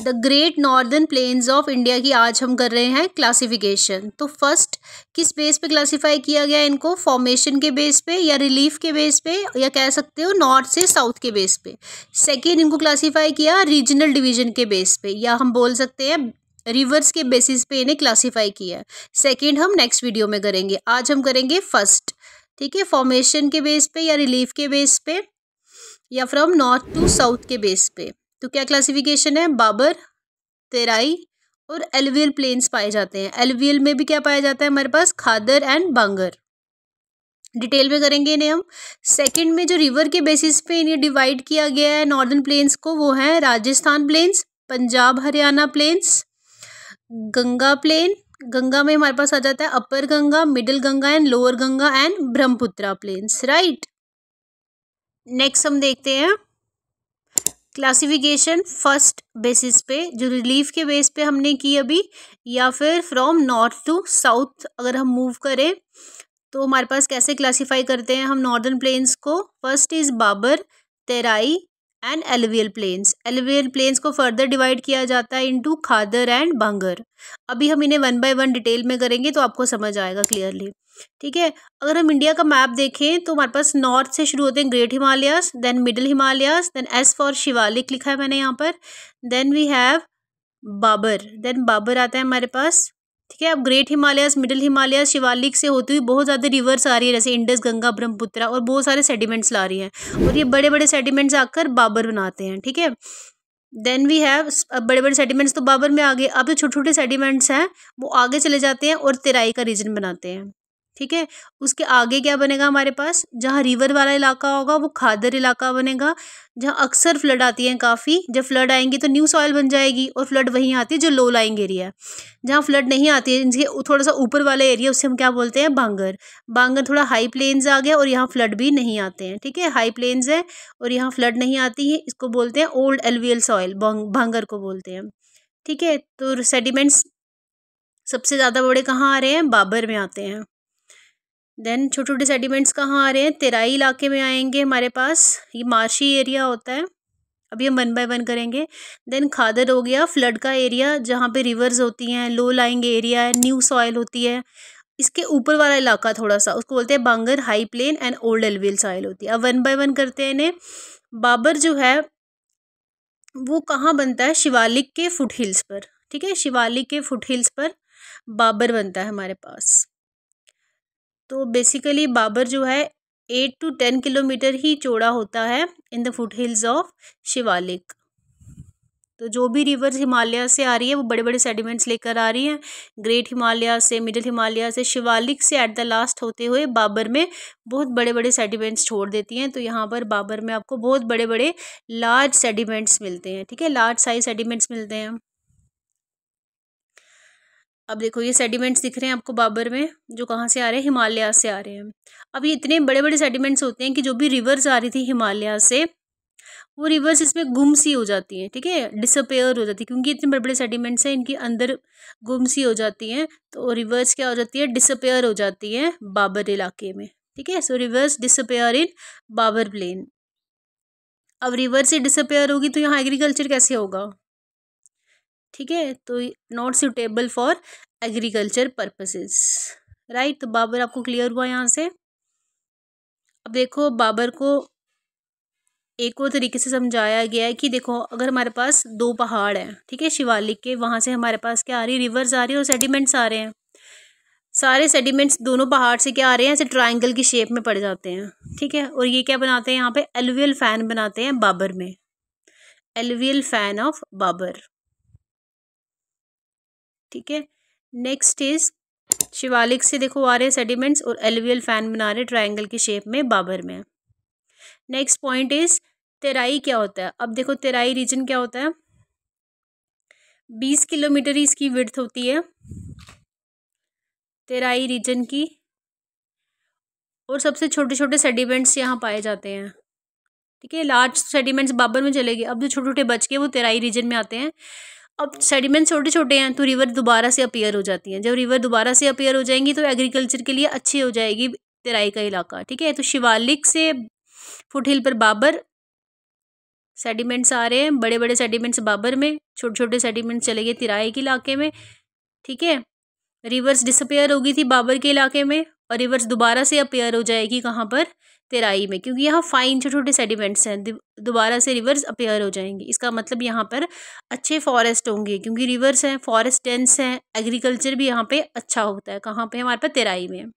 The great northern plains of India की आज हम कर रहे हैं क्लासिफिकेशन। तो फर्स्ट किस बेस पे क्लासिफाई किया गया इनको, फॉर्मेशन के बेस पे या रिलीफ के बेस पे या कह सकते हो नॉर्थ से साउथ के बेस पे। सेकेंड इनको क्लासिफाई किया रीजनल डिवीजन के बेस पे, या हम बोल सकते हैं रिवर्स के बेसिस पे इन्हें क्लासिफाई किया। सेकेंड हम नेक्स्ट वीडियो में करेंगे, आज हम करेंगे फर्स्ट। ठीक है, फॉर्मेशन के बेस पे या रिलीफ के बेस पे या फ्रॉम नॉर्थ टू साउथ के बेस पे। तो क्या क्लासिफिकेशन है, बाबर, तेराई और एलुवियल प्लेन्स पाए जाते हैं। एलुवियल में भी क्या पाया जाता है हमारे पास, खादर एंड बांगर। डिटेल में करेंगे इन्हें हम। सेकंड में जो रिवर के बेसिस पे इन्हें डिवाइड किया गया है नॉर्दर्न प्लेन्स को, वो है Rajasthan plains, Punjab Haryana plains, Ganga plain. Ganga में हमारे पास आ जाता है upper Ganga, middle Ganga and lower Ganga and Brahmaputra plains, right. Next हम देखते हैं क्लासिफिकेशन फर्स्ट बेसिस पे, जो रिलीफ के बेस पे हमने की अभी, या फिर फ्रॉम नॉर्थ टू साउथ अगर हम मूव करें तो हमारे पास कैसे क्लासिफाई करते हैं हम नॉर्दर्न प्लेन्स को। First is Bhabar, Terai and alluvial plains. Alluvial plains को फर्दर डिवाइड किया जाता है इनटू खादर एंड बांगर। अभी हम इन्हें वन बाय वन डिटेल में करेंगे तो आपको समझ आएगा क्लियरली। ठीक है, अगर हम इंडिया का मैप देखें तो हमारे पास नॉर्थ से शुरू होते हैं great Himalayas, then middle Himalayas, then S for Shivalik लिखा है मैंने यहाँ पर, then we have Bhabar, then Bhabar आता है हमारे पास। ठीक है, अब ग्रेट हिमालयास, मिडिल हिमालयास, शिवालिक से होती हुई बहुत ज़्यादा रिवर्स आ रही है, जैसे इंडस, गंगा, ब्रह्मपुत्रा, और बहुत सारे सेडिमेंट्स ला रही हैं और ये बड़े बड़े सेडिमेंट्स आकर बाबर बनाते हैं। ठीक है, देन वी हैव, अब बड़े बड़े सेडिमेंट्स तो बाबर में आ गए, अब जो छोटे छोटे सेडिमेंट्स हैं वो आगे चले जाते हैं और तेराई का रीजन बनाते हैं। ठीक है, उसके आगे क्या बनेगा हमारे पास, जहाँ रिवर वाला इलाका होगा वो खादर इलाका बनेगा, जहाँ अक्सर फ्लड आती है काफ़ी। जब फ्लड आएंगी तो न्यू सॉइल बन जाएगी, और फ्लड वहीं आती है जो लो लाइंग एरिया है। जहाँ फ्लड नहीं आती है, इनके थोड़ा सा ऊपर वाला एरिया, उससे हम क्या बोलते हैं, बांगर। बांगर थोड़ा हाई प्लेन्स आ गया और यहाँ फ्लड भी नहीं आते हैं। ठीक है, हाई प्लेन्स है और यहाँ फ्लड नहीं आती है, इसको बोलते हैं ओल्ड एलुवियल सॉइल, बांगर को बोलते हैं। ठीक है, तो सेडिमेंट्स सबसे ज़्यादा बड़े कहाँ आ रहे हैं, बाबर में आते हैं। देन छोटे छोटे सेडिमेंट्स कहाँ आ रहे हैं, तेराई इलाके में आएंगे हमारे पास, ये मार्शी एरिया होता है। अभी हम वन बाय वन करेंगे। देन खादर हो गया फ्लड का एरिया, जहाँ पे रिवर्स होती हैं, लो लाइंग एरिया है, न्यू सॉइल होती है। इसके ऊपर वाला इलाका थोड़ा सा, उसको बोलते हैं बांगर, high plain and old alluvial soil होती है। अब वन बाय वन करते हैं इन्हें। बाबर जो है वो कहाँ बनता है, शिवालिक के फुट हिल्स पर। ठीक है, शिवालिक के फुट हिल्स पर बाबर बनता है हमारे पास। तो बेसिकली बाबर जो है 8 to 10 किलोमीटर ही चौड़ा होता है in the foot hills of Shivalik. तो जो भी रिवर्स हिमालय से आ रही है वो बड़े बड़े सेडिमेंट्स लेकर आ रही हैं, ग्रेट हिमालय से, मिडिल हिमालय से, शिवालिक से एट द लास्ट होते हुए बाबर में बहुत बड़े बड़े सेडिमेंट्स छोड़ देती हैं। तो यहाँ पर बाबर में आपको बहुत बड़े बड़े लार्ज सेडिमेंट्स मिलते हैं। ठीक है, लार्ज साइज सेडिमेंट्स मिलते हैं। अब देखो ये सेडिमेंट्स दिख रहे हैं आपको बाबर में, जो कहाँ से आ रहे हैं, हिमालय से आ रहे हैं। अब ये इतने बड़े बड़े सेडिमेंट्स होते हैं कि जो भी रिवर्स आ रही थी हिमालय से, वो रिवर्स इसमें गुम सी हो जाती हैं। ठीक है, डिसअपेयर हो जाती है, क्योंकि इतने बड़े बड़े सेडिमेंट्स हैं, इनके अंदर गुम सी हो जाती हैं। तो रिवर्स क्या हो जाती है, डिसअपेयर हो जाती है बाबर इलाके में। ठीक है, सो रिवर्स डिसअपेयर इन बाबर प्लेन। अब रिवर्स से डिसअपेयर होगी तो यहाँ एग्रीकल्चर कैसे होगा। ठीक है, तो not suitable for agriculture purposes, right. तो बाबर आपको क्लियर हुआ यहाँ से। अब देखो बाबर को एक और तरीके से समझाया गया है कि देखो अगर हमारे पास दो पहाड़ हैं, ठीक है, शिवालिक के, वहाँ से हमारे पास क्या आ रही है, रिवर्स आ रही है और सेडिमेंट्स आ रहे हैं। सारे सेडिमेंट्स दोनों पहाड़ से क्या आ रहे हैं, ऐसे ट्राइंगल की शेप में पड़ जाते हैं। ठीक है, और ये क्या बनाते हैं, यहाँ पे एलुवियल फैन बनाते हैं बाबर में, एलुवियल फैन ऑफ बाबर। ठीक है, नेक्स्ट इज शिवालिक से देखो आ रहे हैं सेडिमेंट्स और एलुवियल फैन बना रहे ट्रायंगल की शेप में बाबर में। नेक्स्ट पॉइंट इज तेराई क्या होता है। अब देखो तेराई रीजन क्या होता है, 20 किलोमीटर ही इसकी विड्थ होती है तेराई रीजन की, और सबसे छोटे छोटे सेडिमेंट्स यहाँ पाए जाते हैं। ठीक है, लार्ज सेडिमेंट्स बाबर में चले गए, अब जो छोटे छोटे बच के वो तेराई रीजन में आते हैं। अब सेडिमेंट्स छोटे छोटे हैं तो रिवर दोबारा से अपीयर हो जाती हैं। जब रिवर दोबारा से अपीयर हो जाएंगी तो एग्रीकल्चर के लिए अच्छी हो जाएगी तेराई का इलाका। ठीक है, तो शिवालिक से फुटहिल पर बाबर, सेडिमेंट्स आ रहे हैं, बड़े बड़े सेडिमेंट्स बाबर में, छोटे छोटे सेडिमेंट्स चले गए तेराई के इलाके में। ठीक है, रिवर्स डिसअपेयर हो गई थी बाबर के इलाके में, और रिवर्स दोबारा से अपेयर हो जाएगी कहाँ पर, तेराई में, क्योंकि यहाँ फाइन छोटे छोटे सेडिमेंट्स हैं, दोबारा से रिवर्स अपेयर हो जाएंगी। इसका मतलब यहाँ पर अच्छे फॉरेस्ट होंगे, क्योंकि रिवर्स हैं, फॉरेस्ट डेंस हैं, एग्रीकल्चर भी यहाँ पे अच्छा होता है। कहाँ पे, हमारे पास तेराई में।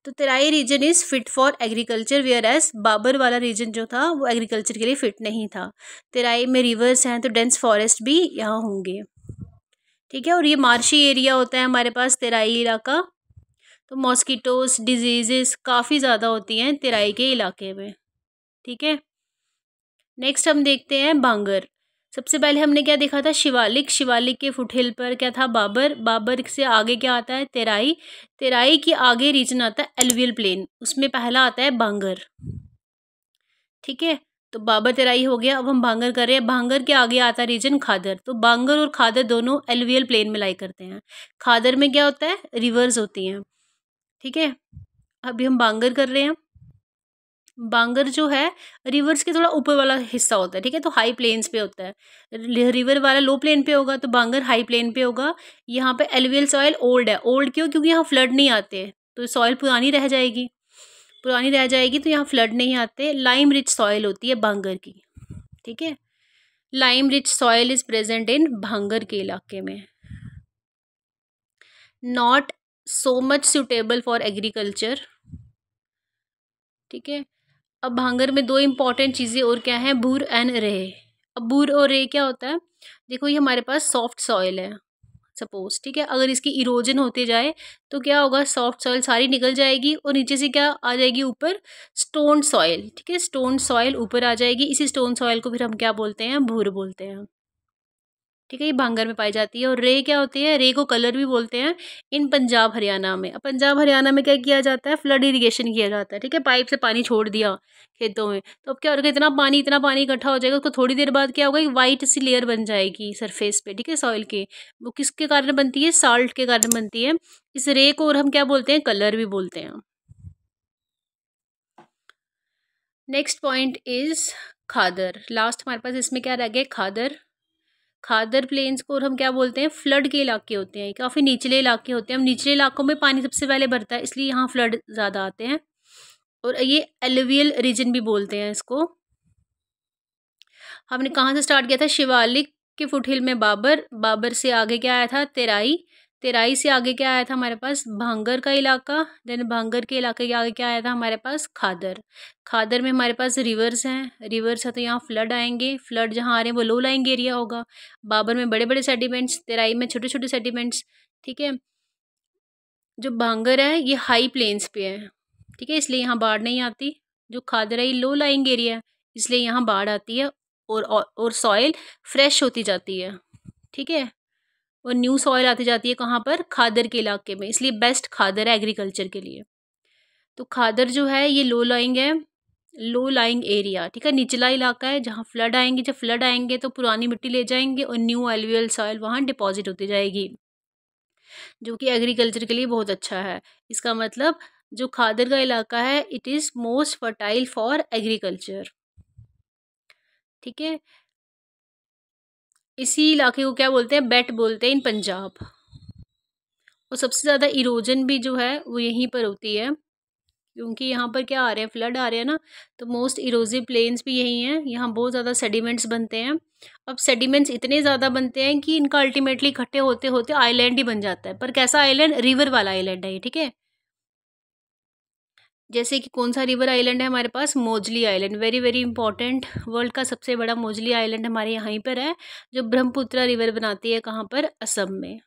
तो Terai region is fit for agriculture, whereas Bhabar वाला रीजन जो था वो एग्रीकल्चर के लिए फिट नहीं था। तेराई में रिवर्स हैं तो डेंस फॉरेस्ट भी यहाँ होंगे। ठीक है, और ये मार्शी एरिया होता है हमारे पास तेराई इलाका, तो मॉस्किटोस डिजीजेस काफ़ी ज़्यादा होती हैं तेराई के इलाके में। ठीक है, नेक्स्ट हम देखते हैं बांगर। सबसे पहले हमने क्या देखा था, शिवालिक। शिवालिक के फुटहिल पर क्या था, बाबर। बाबर से आगे क्या आता है, तेराई। तेराई के आगे रीजन आता है एलुवियल प्लेन, उसमें पहला आता है बांगर। ठीक है, तो बाबर तेराई हो गया। अब हम बांगर कर रहे हैं। बांगर के आगे आता है रीजन खादर। तो बांगर और खादर दोनों एलुवियल प्लेन में लाई करते हैं। खादर में क्या होता है, रिवर्स होती हैं। ठीक है, अभी हम बांगर कर रहे हैं। बांगर जो है रिवर्स के थोड़ा ऊपर वाला हिस्सा होता है। ठीक है, तो हाई प्लेन्स पे होता है, रिवर वाला लो प्लेन पे होगा, तो बांगर हाई प्लेन पे होगा। यहाँ पे एलुवियल सॉइल ओल्ड है। ओल्ड क्यों, क्योंकि यहाँ फ्लड नहीं आते, तो सॉइल पुरानी रह जाएगी, पुरानी रह जाएगी, तो यहाँ फ्लड नहीं आते। लाइम रिच सॉइल होती है बांगर की। ठीक है, lime rich soil is present in बांगर के इलाके में। Not so much suitable for agriculture. ठीक है, अब भांगर में दो इंपॉर्टेंट चीज़ें और क्या हैं, बूर एंड रे। अब बूर और रे क्या होता है, देखो ये हमारे पास सॉफ्ट सॉइल है सपोज। ठीक है, अगर इसकी इरोजन होते जाए तो क्या होगा, सॉफ्ट सॉइल सारी निकल जाएगी और नीचे से क्या आ जाएगी, ऊपर स्टोन सॉइल। ठीक है, स्टोन सॉइल ऊपर आ जाएगी। इसी स्टोन सॉइल को फिर हम क्या बोलते हैं, भूर बोलते हैं। ठीक है, ये भांगर में पाई जाती है। और रे क्या होती है, रे को कलर भी बोलते हैं इन पंजाब हरियाणा में। अब पंजाब हरियाणा में क्या किया जाता है, फ्लड इरिगेशन किया जाता है। ठीक है, पाइप से पानी छोड़ दिया खेतों में, तो अब क्या होगा, इतना पानी इकट्ठा हो जाएगा, उसको थोड़ी देर बाद क्या होगा, एक वाइट सी लेयर बन जाएगी सरफेस पे। ठीक है, सॉइल के, वो किसके कारण बनती है, साल्ट के कारण बनती है। इस रे को और हम क्या बोलते हैं, कलर भी बोलते हैं। Next point is Khadar. Last हमारे पास इसमें क्या रह गया, खादर। खादर प्लेन्स को और हम क्या बोलते हैं, फ्लड के इलाके होते हैं, काफ़ी निचले इलाके होते हैं। हम निचले इलाकों में पानी सबसे पहले भरता है, इसलिए यहाँ फ्लड ज़्यादा आते हैं। और ये एलुवियल रीजन भी बोलते हैं इसको। हमने कहाँ से स्टार्ट किया था, शिवालिक के फुटहिल में बाबर। बाबर से आगे क्या आया था, तेराई। तेराई से आगे क्या आया था हमारे पास, भांगर का इलाका। देन भांगर के इलाके के आगे क्या आया था हमारे पास, खादर। खादर में हमारे पास रिवर्स हैं, रिवर्स है तो यहाँ फ्लड आएंगे। फ्लड जहाँ आ रहे हैं वो लो लाइंग एरिया होगा। बाबर में बड़े बड़े सेडिमेंट्स, तेराई में छोटे छोटे सेडिमेंट्स। ठीक है, जो भांगर है ये हाई प्लेन्स पे है। ठीक है, इसलिए यहाँ बाढ़ नहीं आती। जो खादर है ये लो लाइंग एरिया है, इसलिए यहाँ बाढ़ आती है। और सॉइल फ्रेश होती जाती है। ठीक है, और न्यू सॉइल आती जाती है कहाँ पर, खादर के इलाके में, इसलिए बेस्ट खादर है एग्रीकल्चर के लिए। तो खादर जो है ये लो लाइंग है, लो लाइंग एरिया। ठीक है, निचला इलाका है जहाँ फ्लड आएंगे। जब फ्लड आएंगे तो पुरानी मिट्टी ले जाएंगे और न्यू एलुवियल सॉइल वहाँ डिपॉजिट होती जाएगी, जो कि एग्रीकल्चर के लिए बहुत अच्छा है। इसका मतलब जो खादर का इलाका है it is most fertile for agriculture. ठीक है, इसी इलाके को क्या बोलते हैं, बेट बोलते हैं इन पंजाब। और सबसे ज़्यादा इरोजन भी जो है वो यहीं पर होती है, क्योंकि यहाँ पर क्या आ रहे हैं, फ्लड आ रहे हैं ना, तो मोस्ट इरोजिव प्लेन्स भी यही हैं। यहाँ बहुत ज़्यादा सेडिमेंट्स बनते हैं। अब सेडिमेंट्स इतने ज़्यादा बनते हैं कि इनका अल्टीमेटली इकट्ठे होते होते आइलैंड ही बन जाता है। पर कैसा आइलैंड, रिवर वाला आइलैंड है ये। ठीक है, जैसे कि कौन सा रिवर आइलैंड है हमारे पास, मोजली island, very very important. World का सबसे बड़ा मोजली आइलैंड हमारे यहाँ पर है, जो ब्रह्मपुत्र रिवर बनाती है कहाँ पर, असम में।